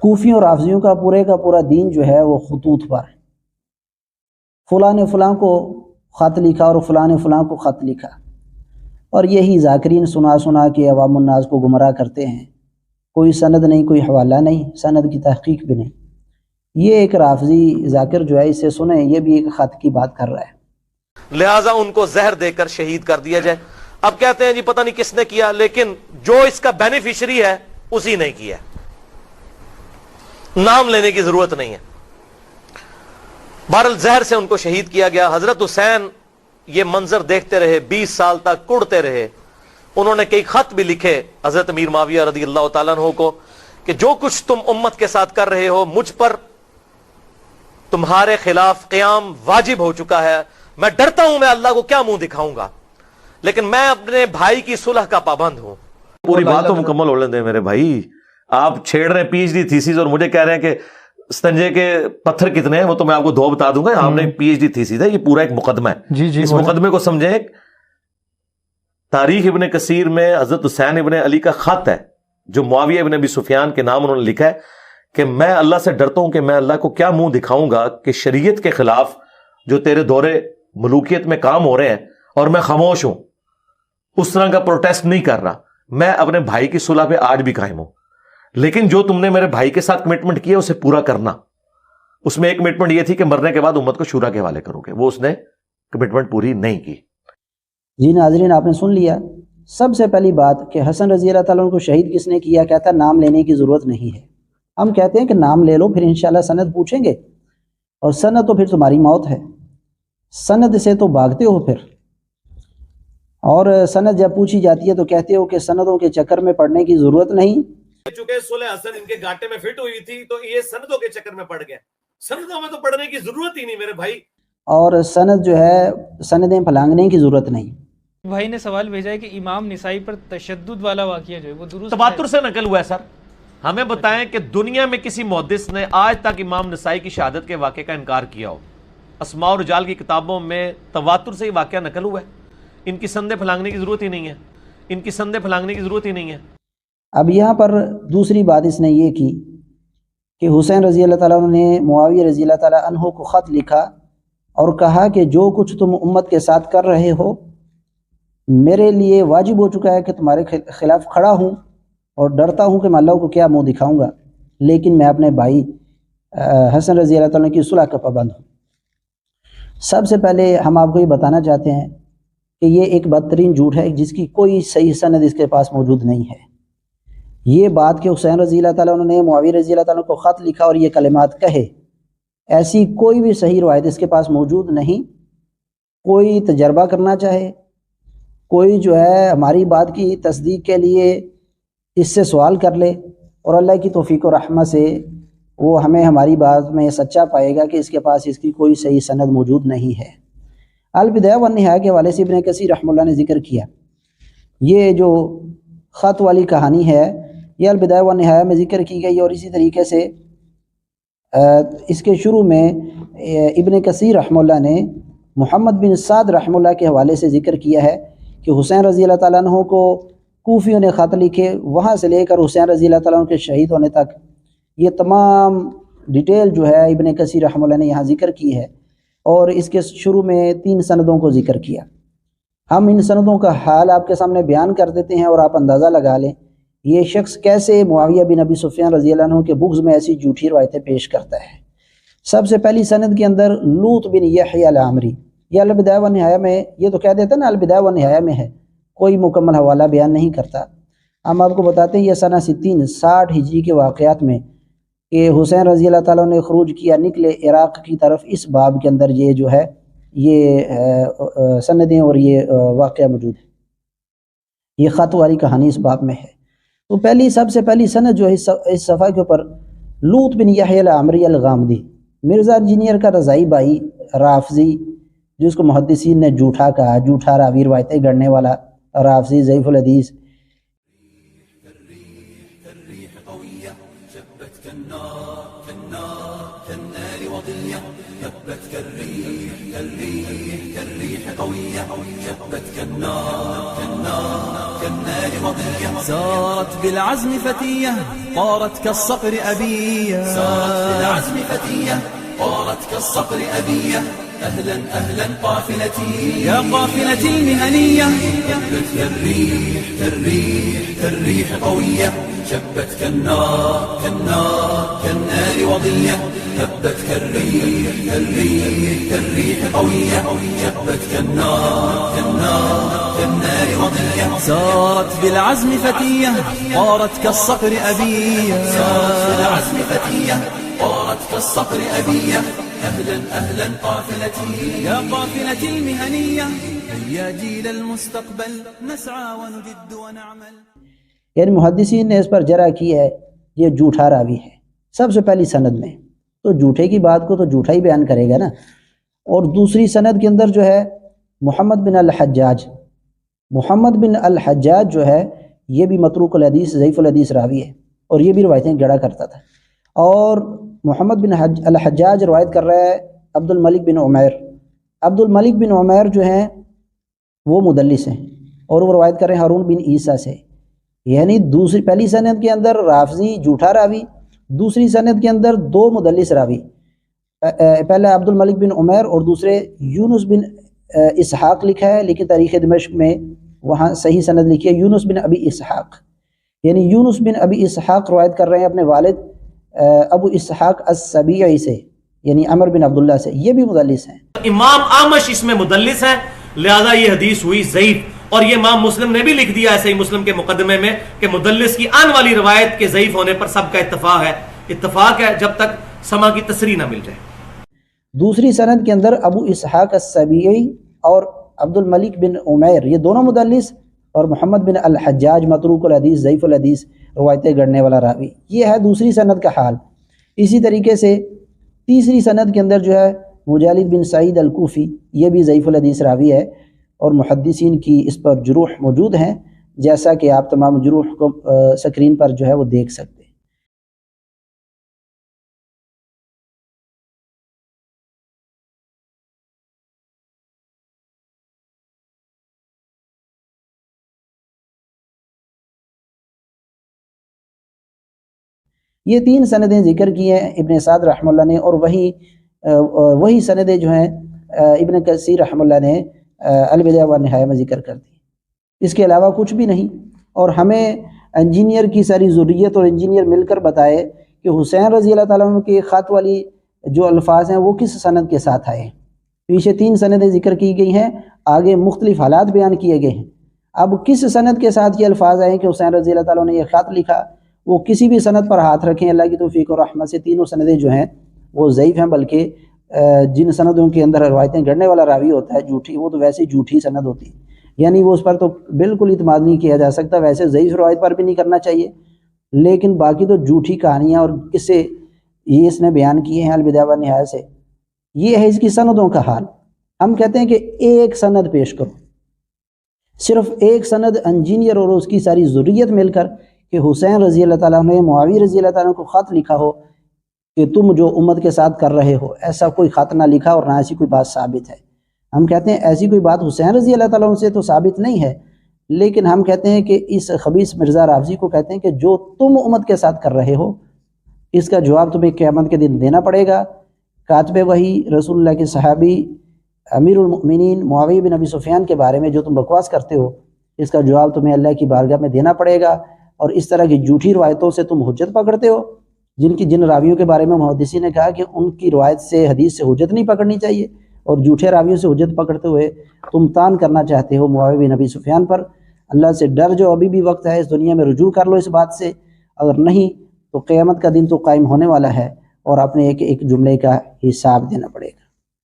کوفیوں اور رافضیوں کا پورا دین جو ہے وہ خطوط پر ہے، فلاں نے فلاں کو خط لکھا اور فلاں نے فلاں کو خط لکھا، اور یہی ذاکرین سنا سنا کے عوام الناس کو گمراہ کرتے ہیں، کوئی سند نہیں، کوئی حوالہ نہیں، سند کی تحقیق بھی نہیں۔ یہ ایک رافضی ذاکر جو ہے، اس سے سنیں، یہ بھی ایک خط کی بات کر رہا ہے۔ لہٰذا ان کو زہر دے کر شہید کر دیا جائے۔ اب کہتے ہیں جی پتہ نہیں کس نے کیا، لیکن جو اس کا بینیفیشری ہے اسی نے کیا، نام لینے کی ضرورت نہیں ہے۔ بہرحال زہر سے ان کو شہید کیا گیا۔ حضرت حسین یہ منظر دیکھتے رہے، 20 سال تک کڑتے رہے۔ انہوں نے کئی خط بھی لکھے حضرت امیر معاویہ رضی اللہ تعالیٰ عنہ کو کہ جو کچھ تم امت کے ساتھ کر رہے ہو، مجھ پر تمہارے خلاف قیام واجب ہو چکا ہے، میں ڈرتا ہوں میں اللہ کو کیا منہ دکھاؤں گا، لیکن میں اپنے بھائی کی صلح کا پابند ہوں۔ پوری بات تو مکمل ہو لیں دیں میرے بھائی، آپ چھیڑ رہے ہیں پی ایچ ڈی تھیسز اور مجھے کہہ رہے ہیں کہ استنجے کے پتھر کتنے ہیں، وہ تو میں آپ کو دو بتا دوں گا۔ آپ نے پی ایچ ڈی تھیسز ہے، یہ پورا ایک مقدمہ ہے۔ اس مقدمے کو سمجھیں۔ تاریخ ابن کثیر میں حضرت حسین ابن علی کا خط ہے جو معاویہ ابن ابی سفیان کے نام انہوں نے لکھا ہے کہ میں اللہ سے ڈرتا ہوں کہ میں اللہ کو کیا منہ دکھاؤں گا کہ شریعت کے خلاف جو تیرے دور ملوکیت میں کام ہو رہے ہیں اور میں خاموش ہوں، اس طرح کا پروٹیسٹ نہیں کر رہا، میں اپنے بھائی کی صلح پہ آج بھی قائم ہوں، لیکن جو تم نے میرے بھائی کے ساتھ کمٹمنٹ کی ہے اسے پورا کرنا۔ اس میں ایک کمٹمنٹ یہ تھی کہ مرنے کے بعد امت کو شورا کے حوالے کرو گے، وہ اس نے کمٹمنٹ پوری نہیں کی۔ جی ناظرین، آپ نے سن لیا۔ سب سے پہلی بات کہ حسن رضی اللہ تعالیٰ عنہ کو شہید کس نے کیا، کہتا ہے نام لینے کی ضرورت نہیں ہے۔ ہم کہتے ہیں کہ نام لے لو، پھر انشاءاللہ سند پوچھیں گے، اور سند تو پھر تمہاری موت ہے، سند سے تو بھاگتے ہو پھر، اور سند جب پوچھی جاتی ہے تو کہتے ہو کہ سندوں کے چکر میں پڑنے کی ضرورت نہیں۔ چونکہ صلح حسن ان کے گاٹے میں فٹ ہوئی تھی تو یہ سندوں کے چکر میں پڑ گئے، سندوں میں تو پڑنے کی ضرورت ہی نہیں میرے بھائی، اور سند جو ہے سندیں پھلانگنے کی ضرورت نہیں۔ بھائی نے سوال بھیجا ہے کہ امام نسائی پر تشدد والا واقعہ جو ہے وہ درست تواتر سے نقل ہوا ہے سر۔ ہمیں بتائیں کہ دنیا میں کسی محدث نے آج تک امام نسائی کی شہادت کے واقعے کا انکار کیا ہو؟ اسماء و رجال کی کتابوں میں تواتر سے ہی واقعہ نقل ہوا ہے، ان کی سندیں پھلانگنے کی ضرورت ہی نہیں ہے، ان کی سندیں پھلانگنے کی ضرورت ہی نہیں ہے۔ اب یہاں پر دوسری بات اس نے یہ کی کہ حسین رضی اللہ تعالیٰ عنہ نے معاویہ رضی اللہ تعالیٰ عنہ کو خط لکھا اور کہا کہ جو کچھ تم امت کے ساتھ کر رہے ہو میرے لیے واجب ہو چکا ہے کہ تمہارے خلاف کھڑا ہوں، اور ڈرتا ہوں کہ میں اللہ کو کیا منہ دکھاؤں گا، لیکن میں اپنے بھائی حسن رضی اللہ تعالیٰ عنہ کی صلح کا پابند ہوں۔ سب سے پہلے ہم آپ کو یہ بتانا چاہتے ہیں کہ یہ ایک بدترین جھوٹ ہے جس کی کوئی صحیح سند اس کے پاس موجود نہیں ہے۔ یہ بات کہ حسین رضی اللہ تعالیٰ عنہ نے معاویہ رضی اللہ تعالیٰ عنہ کو خط لکھا اور یہ کلمات کہے، ایسی کوئی بھی صحیح روایت اس کے پاس موجود نہیں۔ کوئی تجربہ کرنا چاہے، کوئی جو ہے ہماری بات کی تصدیق کے لیے اس سے سوال کر لے، اور اللہ کی توفیق و رحمت سے وہ ہمیں ہماری بات میں سچا پائے گا کہ اس کے پاس اس کی کوئی صحیح سند موجود نہیں ہے۔ البدایہ والنہایہ کے حوالے سے ابن کثیر رحمہ اللہ نے ذکر کیا، یہ جو خط والی کہانی ہے یہ البدایہ والنہایہ میں ذکر کی گئی، اور اسی طریقے سے اس کے شروع میں ابن کثیر رحمہ اللہ نے محمد بن سعد رحمہ اللہ کے حوالے سے ذکر کیا ہے کہ حسین رضی اللہ تعالیٰ عنہ کو کوفیوں نے خط لکھے، وہاں سے لے کر حسین رضی اللہ تعالیٰ عنہ کے شہید ہونے تک یہ تمام ڈیٹیل جو ہے ابن کثیر رحمہ اللہ نے یہاں ذکر کی ہے، اور اس کے شروع میں 3 سندوں کو ذکر کیا۔ ہم ان سندوں کا حال آپ کے سامنے بیان کر دیتے ہیں اور آپ اندازہ لگا لیں یہ شخص کیسے معاویہ بن ابی سفیان رضی اللہ عنہ کے بغض میں ایسی جھوٹی روایتیں پیش کرتا ہے۔ سب سے پہلی سند کے اندر لوط بن یحییٰ العامری، یہ البدایہ والنہایہ میں، یہ تو کہہ دیتا ہے نا البدایہ والنہایہ میں ہے، کوئی مکمل حوالہ بیان نہیں کرتا۔ ہم آپ کو بتاتے ہیں یہ سنہ 60 ہجری کے واقعات میں کہ حسین رضی اللہ تعالیٰ نے خروج کیا، نکلے عراق کی طرف، اس باب کے اندر یہ جو ہے یہ سندیں اور یہ واقعہ موجود ہے، یہ خط والی کہانی اس باب میں ہے۔ تو سب سے پہلی سند جو ہے اس صفحہ کے اوپر لوط بن یحییٰ العامری الغامدی، مرزا انجینئر کا رضائی بھائی رافضی، جس کو محدثین نے جھوٹا کہا، جھوٹا راوی، روایتیں گڑنے والا رافضی، ضعیف الحدیث۔ شبت كالنار كالنار وضية هبت كالريح قوية شبت كالنار وضية سارت بالعزم فتية طارت كالصقر أبية سارت بالعزم فتية طارت كالصقر أبية أهلا قافلتي يا قافلتي المهنية هبت كالريح قوية شبت كالنار وضية هبت كالريح قوية شبت كالنار وضية سارت بالعزم فتية طارت كالصقر أبية سارت بالعزم فتية طارت كالصقر أبية أهلا قافلتي يا قافلتي المهنية هيا جيل المستقبل نسعى ونجد ونعمل. یعنی محدثین نے اس پر جرح کی ہے یہ جھوٹا راوی ہے سب سے پہلی سند میں، تو جھوٹے کی بات کو تو جھوٹا ہی بیان کرے گا نا. اور دوسری سند کے اندر جو ہے محمد بن الحجاج جو ہے یہ بھی متروک الحدیث ضعیف الحدیث راوی ہے اور یہ بھی روایتیں گڑا کرتا تھا. اور محمد بن الحجاج روایت کر رہا ہے عبد الملک بن عمیر جو ہیں وہ مدلس ہیں اور وہ روایت کر رہے ہیں ہارون بن عیسیٰ سے. یعنی پہلی سند کے اندر رافضی جھوٹا راوی، دوسری سند کے اندر دو مدلس راوی، پہلا عبد الملک بن عمیر اور دوسرے یونس بن اسحاق لکھا ہے، لیکن تاریخ دمشق میں وہاں صحیح سند لکھی ہے یونس بن ابی اسحاق. یعنی یونس بن ابی اسحاق روایت کر رہے ہیں اپنے والد ابو اسحاق السبیعی سے، یعنی عمر بن عبداللہ سے، یہ بھی مدلس ہیں. امام اعمش اس میں مدلس ہیں، لہذا یہ حدیث ہوئی ضعیف. اور یہ امام مسلم نے بھی لکھ دیا ہے صحیح مسلم کے مقدمے میں کہ مدلس کی آن والی روایت کے ضعیف ہونے پر سب کا اتفاق ہے جب تک سما کی تصریح نہ مل جائے. دوسری سند کے اندر ابو اسحاق السبیعی اور عبد الملک بن عمیر یہ دونوں مدلس، اور محمد بن الحجاج متروک الحدیث ضعیف الحدیث روایتیں گڑنے والا راوی. یہ ہے دوسری سند کا حال. اسی طریقے سے تیسری سند کے اندر جو ہے مجالد بن سعید الکوفی یہ بھی ضعیف الحدیث راوی ہے، اور محدثین کی اس پر جروح موجود ہیں، جیسا کہ آپ تمام جروح کو سکرین پر جو ہے وہ دیکھ سکتے ہیں. یہ تین سندیں ذکر کی ہیں ابن سعد رحمہ اللہ نے، اور وہی سندیں جو ہیں ابن کثیر رحمہ اللہ نے البدایہ والنہایہ میں ذکر کر دی. اس کے علاوہ کچھ بھی نہیں. اور ہمیں انجینئر کی ساری ضروریت اور انجینئر مل کر بتائے کہ حسین رضی اللہ تعالیٰ عنہ کے خط والی جو الفاظ ہیں وہ کس سند کے ساتھ آئے ہیں. پیچھے تین سندیں ذکر کی گئی ہیں، آگے مختلف حالات بیان کیے گئے ہیں. اب کس سند کے ساتھ یہ الفاظ آئے ہیں کہ حسین رضی اللہ تعالیٰ نے یہ خط لکھا، وہ کسی بھی سند پر ہاتھ رکھیں اللہ کی توفیق اور رحمت سے تینوں سندیں جو ہیں وہ ضعیف ہیں، بلکہ جن سندوں کے اندر روایتیں گڑنے والا راوی ہوتا ہے جھوٹی، وہ تو ویسے جھوٹی سند ہوتی ہے، یعنی وہ اس پر تو بالکل اعتماد نہیں کیا جا سکتا. ویسے ضعیف روایت پر بھی نہیں کرنا چاہیے، لیکن باقی تو جھوٹی کہانیاں اور قصے یہ اس نے بیان کیے ہیں البدایہ والنہایہ سے. یہ ہے اس کی سندوں کا حال. ہم کہتے ہیں کہ ایک سند پیش کرو، صرف ایک سند انجینئر اور اس کی ساری ضروریت مل کر کہ حسین رضی اللہ تعالیٰ نے معاویہ رضی اللہ تعالیٰ کو خط لکھا ہو کہ تم جو امت کے ساتھ کر رہے ہو، ایسا کوئی خط نہ لکھا اور نہ ایسی کوئی بات ثابت ہے. ہم کہتے ہیں ایسی کوئی بات حسین رضی اللہ تعالیٰ سے تو ثابت نہیں ہے، لیکن ہم کہتے ہیں کہ اس خبیث مرزا رافضی کو کہتے ہیں کہ جو تم امت کے ساتھ کر رہے ہو اس کا جواب تمہیں قیامت کے دن دینا پڑے گا. کاتب وحی رسول اللہ کے صحابی امیر المؤمنین معاویہ بن ابی سفیان کے بارے میں جو تم بکواس کرتے ہو اس کا جواب تمہیں اللہ کی بارگاہ میں دینا پڑے گا. اور اس طرح کی جھوٹی روایتوں سے تم حجت پکڑتے ہو، جن راویوں کے بارے میں محدثین نے کہا کہ ان کی روایت سے حدیث سے حجت نہیں پکڑنی چاہیے، اور جھوٹے راویوں سے حجت پکڑتے ہوئے تم تان کرنا چاہتے ہو معاویہ بن ابی سفیان پر. اللہ سے ڈر جو، ابھی بھی وقت ہے، اس دنیا میں رجوع کر لو اس بات سے، اگر نہیں تو قیامت کا دن تو قائم ہونے والا ہے اور اپنے ایک ایک جملے کا حساب دینا پڑے گا.